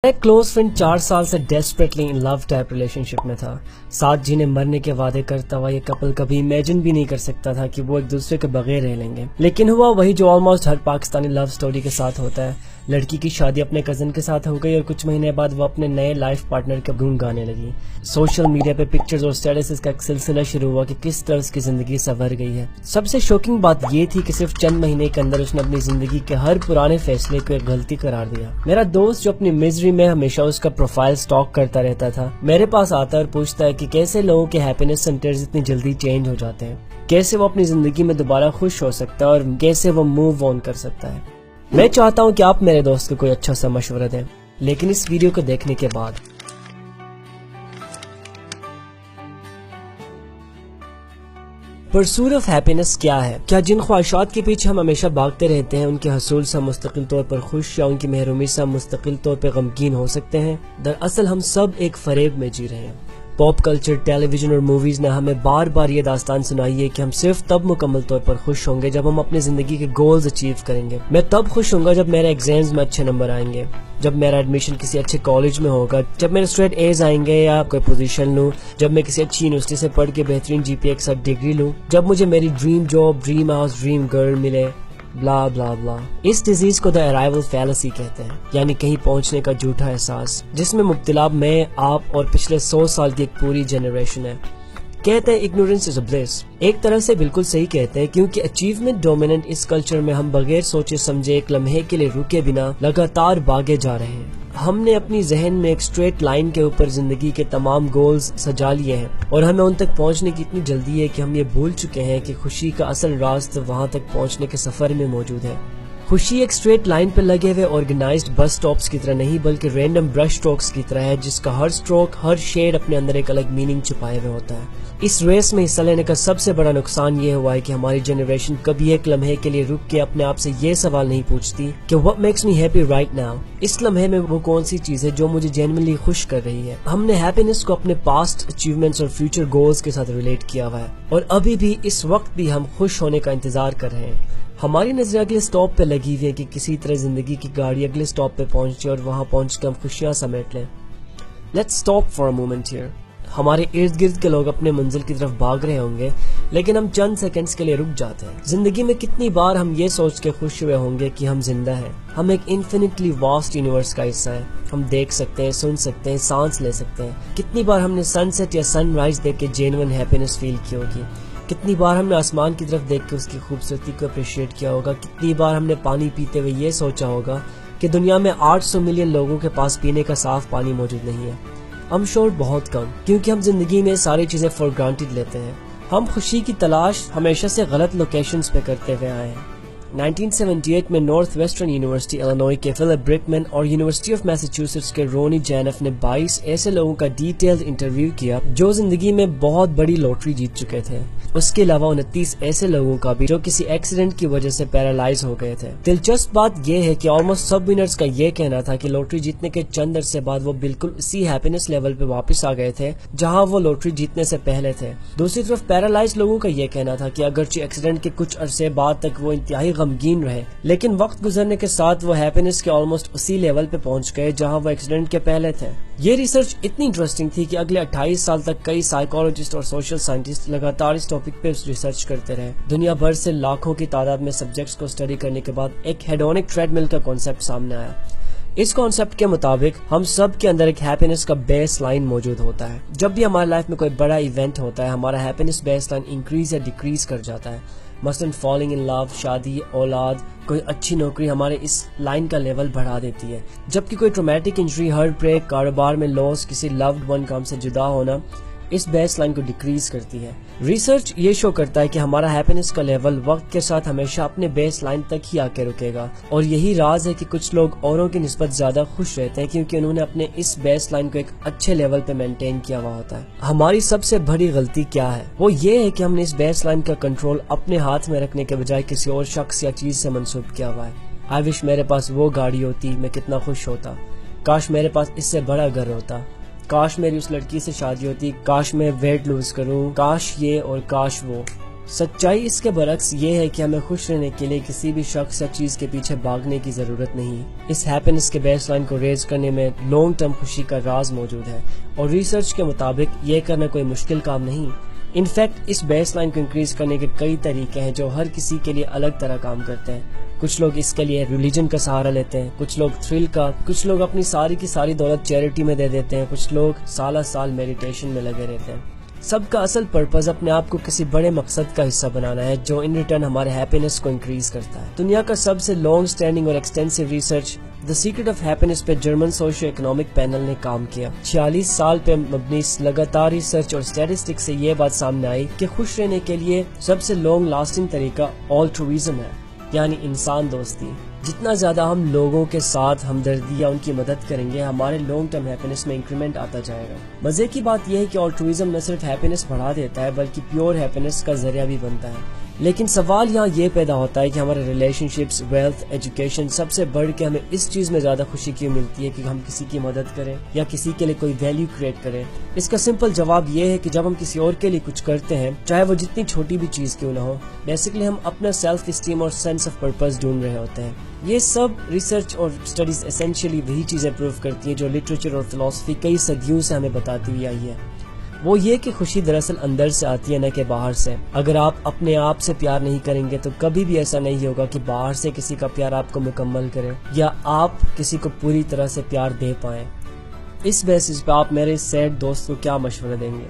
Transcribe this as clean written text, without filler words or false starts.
ایک close friend 4 سال سے ڈیسپریٹلی ان لو ٹائپ ریلیشن شپ میں تھا. ساتھ جینے مرنے کے وعدے کرتا ہوا یہ کپل کبھی امیجن بھی نہیں کر سکتا تھا کہ وہ ایک دوسرے کے بغیر رہ لیں گے. لیکن ہوا وہی جو آلموسٹ ہر پاکستانی لو سٹوری کے ساتھ ہوتا ہے. لڑکی کی شادی اپنے کزن کے ساتھ ہو گئی اور کچھ مہینے بعد وہ اپنے نئے لائف پارٹنر کا گن گانے لگی. سوشل میڈیا پہ پکچرز اور اسٹیٹسز کا ایک سلسلہ شروع ہوا کہ کس طرح اس کی زندگی سنور گئی ہے. سب سے شوکنگ بات یہ تھی کہ صرف چند مہینے کے اندر اس نے اپنی زندگی کے ہر پرانے فیصلے کو ایک غلطی قرار دیا. میرا دوست جو اپنی میزری میں ہمیشہ اس کا پروفائل سٹاک کرتا رہتا تھا میرے پاس آتا ہے اور پوچھتا ہے کہ کیسے لوگوں کے ہیپینس سینٹرز اتنی جلدی چینج ہو جاتے ہیں, کیسے وہ اپنی زندگی میں دوبارہ خوش ہو سکتا ہے اور کیسے وہ موو آن کر سکتا ہے. میں چاہتا ہوں کہ آپ میرے دوست کو کوئی اچھا سا مشورہ دیں, لیکن اس ویڈیو کو دیکھنے کے بعد پرسوٹ آف ہیپینس کیا ہے؟ کیا جن خواہشات کے پیچھے ہم ہمیشہ بھاگتے رہتے ہیں ان کے حصول سے مستقل طور پر خوش یا ان کی محرومی سے مستقل طور پر غمگین ہو سکتے ہیں؟ دراصل ہم سب ایک فریب میں جی رہے ہیں. پاپ کلچر, ٹیلی ویژن اور موویز نے ہمیں بار بار یہ داستان سنائی ہے کہ ہم صرف تب مکمل طور پر خوش ہوں گے جب ہم اپنی زندگی کے گولز اچیو کریں گے. میں تب خوش ہوں گا جب میرے ایگزامز میں اچھے نمبر آئیں گے, جب میرا ایڈمیشن کسی اچھے کالج میں ہوگا, جب میرے اسٹریٹ ایز آئیں گے یا کوئی پوزیشن لوں, جب میں کسی اچھی یونیورسٹی سے پڑھ کے بہترین GPA کے ساتھ ڈگری لوں, جب مجھے میری dream job, dream house, dream girl ملے, بلا بلا بلا. اس ڈیزیز کو دا ارائیول فیلسی کہتے ہیں, یعنی کہیں پہنچنے کا جھوٹا احساس, جس میں مبتلا میں, آپ اور پچھلے 100 سال کی ایک پوری جنریشن ہے. کہتے ہیں اگنورینس از اے بلیس. ایک طرح سے بالکل صحیح کہتے ہیں, کیونکہ اچیومنٹ ڈومیننٹ اس کلچر میں ہم بغیر سوچے سمجھے ایک لمحے کے لیے رکے بنا لگاتار بھاگے جا رہے ہیں. ہم نے اپنی ذہن میں ایک اسٹریٹ لائن کے اوپر زندگی کے تمام گولز سجا لیے ہیں اور ہمیں ان تک پہنچنے کی اتنی جلدی ہے کہ ہم یہ بھول چکے ہیں کہ خوشی کا اصل راز تو وہاں تک پہنچنے کے سفر میں موجود ہے. خوشی ایک اسٹریٹ لائن پہ لگے ہوئے آرگنائزڈ بس سٹاپس کی طرح نہیں, بلکہ رینڈم برش سٹروکس کی طرح ہے, جس کا ہر سٹروک, ہر شیڈ اپنے اندر ایک الگ میننگ چھپائے ہوئے ہوتا ہے. اس ریس میں حصہ لینے کا سب سے بڑا نقصان یہ ہوا ہے کہ ہماری جنریشن کبھی ایک لمحے کے لیے رک کے اپنے آپ سے یہ سوال نہیں پوچھتی کہ what makes me happy right now. اس لمحے میں وہ کون سی چیز ہے جو مجھے جینوئنلی خوش کر رہی ہے. ہم نے ہیپینس کو اپنے پاسٹ اچیومنٹس اور فیوچر گولز کے ساتھ ریلیٹ کیا ہوا ہے, اور ابھی بھی اس وقت بھی ہم خوش ہونے کا انتظار کر رہے ہیں. ہماری نظر اگلے سٹاپ پہ لگی ہوئی ہے کہ کسی طرح زندگی کی گاڑی اگلے سٹاپ پہ پہنچے اور وہاں پہنچ کے ہم خوشیاں سمیٹ لیں. Let's stop for a moment here. ہمارے ارد گرد کے لوگ اپنے منزل کی طرف بھاگ رہے ہوں گے, لیکن ہم چند سیکنڈز کے لیے رک جاتے ہیں. زندگی میں کتنی بار ہم یہ سوچ کے خوش ہوئے ہوں گے کہ ہم زندہ ہیں, ہم ایک انفینٹلی واسٹ یونیورس کا حصہ ہیں, ہم دیکھ سکتے ہیں, سن سکتے ہیں, سانس لے سکتے ہیں. کتنی بار ہم نے سن سیٹ یا سن رائز دیکھ کے جینوئن ہیپینس فیل کی ہوگی. کتنی بار ہم نے آسمان کی طرف دیکھ کے اس کی خوبصورتی کو اپریشیٹ کیا ہوگا. کتنی بار ہم نے پانی پیتے ہوئے یہ سوچا ہوگا کہ دنیا میں 800 ملین لوگوں کے پاس پینے کا صاف پانی موجود نہیں ہے. ہم شور بہت کم, کیونکہ ہم زندگی میں ساری چیزیں فار گرانٹیڈ لیتے ہیں. ہم خوشی کی تلاش ہمیشہ سے غلط لوکیشنز پہ کرتے ہوئے آئے ہیں. 1978 میں نارتھ ویسٹرن یونیورسٹی الینوائے کے فلپ برکمن اور یونیورسٹی آف میساچوسٹس کے رونی جینف نے 22 ایسے لوگوں کا ڈیٹیلڈ انٹرویو کیا جو زندگی میں بہت بڑی لاٹری جیت چکے تھے. اس کے علاوہ 29 ایسے لوگوں کا بھی جو کسی ایکسیڈنٹ کی وجہ سے پیرالائز ہو گئے تھے. دلچسپ بات یہ ہے کہ آلموسٹ سب ونرز کا یہ کہنا تھا کہ لاٹری جیتنے کے چند عرصے بعد وہ بالکل اسی ہیپینس لیول پہ واپس آ گئے تھے جہاں وہ لاٹری جیتنے سے پہلے تھے. دوسری طرف پیرالائز لوگوں کا یہ کہنا تھا کہ اگرچہ ایکسیڈنٹ کے کچھ عرصے بعد تک وہ انتہائی غمگین رہے, لیکن وقت گزرنے کے ساتھ وہ ہیپینس کے آلموسٹ اسی لیول پہ پہنچ گئے جہاں وہ ایکسیڈنٹ کے پہلے تھے. یہ ریسرچ اتنی انٹرسٹنگ تھی کہ اگلے 28 سال تک کئی سائیکالوجسٹ اور سوشل سائنٹسٹ لگاتار اس ٹاپک پہ ریسرچ کرتے رہے. دنیا بھر سے لاکھوں کی تعداد میں سبجیکٹس کو اسٹڈی کرنے کے بعد ایک ہیڈونک ٹریڈ مل کا کانسیپٹ سامنے آیا. اس کانسیپٹ کے مطابق ہم سب کے اندر ایک ہیپینس کا بیس لائن موجود ہوتا ہے. جب بھی ہماری لائف میں کوئی بڑا ایونٹ ہوتا ہے, ہمارا ہیپینس بیس لائن انکریز یا ڈیکریز کر جاتا ہے. مثلاً فالنگ ان لو, شادی, اولاد, کوئی اچھی نوکری ہمارے اس لائن کا لیول بڑھا دیتی ہے, جبکہ کوئی ٹرومیٹک انجری, ہارٹ بریک, کاروبار میں لاس, کسی لوڈ ون کا ہم سے جدا ہونا اس بیس لائن کو ڈیکریز کرتی ہے. ریسرچ یہ شو کرتا ہے کہ ہمارا ہیپینس کا لیول وقت کے ساتھ ہمیشہ اپنے بیس لائن تک ہی آ کے رکے گا, اور یہی راز ہے کہ کچھ لوگ اوروں کی نسبت زیادہ خوش رہتے ہیں کیونکہ انہوں نے اپنے اس بیس لائن کو ایک اچھے لیول پہ مینٹین کیا ہوا ہوتا ہے. ہماری سب سے بڑی غلطی کیا ہے؟ وہ یہ ہے کہ ہم نے اس بیس لائن کا کنٹرول اپنے ہاتھ میں رکھنے کے بجائے کسی اور شخص یا چیز سے منسوب کیا ہوا ہے. آئی وش میرے پاس وہ گاڑی ہوتی, میں کتنا خوش ہوتا. کاش میرے پاس اس سے بڑا گھر ہوتا. کاش میری اس لڑکی سے شادی ہوتی. کاش میں ویٹ لوز کروں. کاش یہ اور کاش وہ. سچائی اس کے برعکس یہ ہے کہ ہمیں خوش رہنے کے لیے کسی بھی شخص یا چیز کے پیچھے بھاگنے کی ضرورت نہیں. اس ہیپینس کے بیس لائن کو ریز کرنے میں لانگ ٹرم خوشی کا راز موجود ہے، اور ریسرچ کے مطابق یہ کرنا کوئی مشکل کام نہیں. انفیکٹ اس بیس لائن کو انکریز کرنے کے کئی طریقے ہیں جو ہر کسی کے لیے الگ طرح کام کرتے ہیں. کچھ لوگ اس کے لیے ریلیجن کا سہارا لیتے ہیں، کچھ لوگ تھرل کا، کچھ لوگ اپنی ساری کی ساری دولت چیریٹی میں دے دیتے ہیں، کچھ لوگ سالہ سال میڈیٹیشن میں لگے رہتے ہیں. سب کا اصل پرپز اپنے آپ کو کسی بڑے مقصد کا حصہ بنانا ہے جو ان ریٹرن ہمارے ہیپینس کو انکریز کرتا ہے. دنیا کا سب سے لانگ سٹینڈنگ اور extensive research the secret of happiness پہ جرمن سوشو اکنامک پینل نے کام کیا. 46 سال پہ مبنی لگاتار ریسرچ اور اسٹیٹسٹکس سے یہ بات سامنے آئی کہ خوش رہنے کے لیے سب سے لانگ لاسٹنگ طریقہ آلٹرویزم ہے، یعنی انسان دوستی. جتنا زیادہ ہم لوگوں کے ساتھ ہمدردی یا ان کی مدد کریں گے، ہمارے لانگ ٹرم ہیپینس میں انکریمنٹ آتا جائے گا. مزے کی بات یہ ہے کہ آلٹرویزم نہ صرف ہیپینس بڑھا دیتا ہے بلکہ پیور ہیپینس کا ذریعہ بھی بنتا ہے. لیکن سوال یہاں یہ پیدا ہوتا ہے کہ ہمارے ریلیشن شپس، ویلتھ، ایجوکیشن سب سے بڑھ کے ہمیں اس چیز میں زیادہ خوشی کیوں ملتی ہے کہ ہم کسی کی مدد کریں یا کسی کے لیے کوئی ویلیو کریٹ کریں؟ اس کا سمپل جواب یہ ہے کہ جب ہم کسی اور کے لیے کچھ کرتے ہیں، چاہے وہ جتنی چھوٹی بھی چیز کیوں نہ ہو، بیسیکلی ہم اپنا سیلف اسٹیم اور سینس آف پرپز ڈھونڈ رہے ہوتے ہیں. یہ سب ریسرچ اور اسٹڈیز اسینشلی وہی چیزیں پروو کرتی ہیں جو لٹریچر اور فلسفی کئی صدیوں سے ہمیں بتاتی ہوئی آئی ہے. وہ یہ کہ خوشی دراصل اندر سے آتی ہے نہ کہ باہر سے. اگر آپ اپنے آپ سے پیار نہیں کریں گے تو کبھی بھی ایسا نہیں ہوگا کہ باہر سے کسی کا پیار آپ کو مکمل کرے یا آپ کسی کو پوری طرح سے پیار دے پائیں. اس بیسس پہ آپ میرے سیڈ دوست کو کیا مشورہ دیں گے؟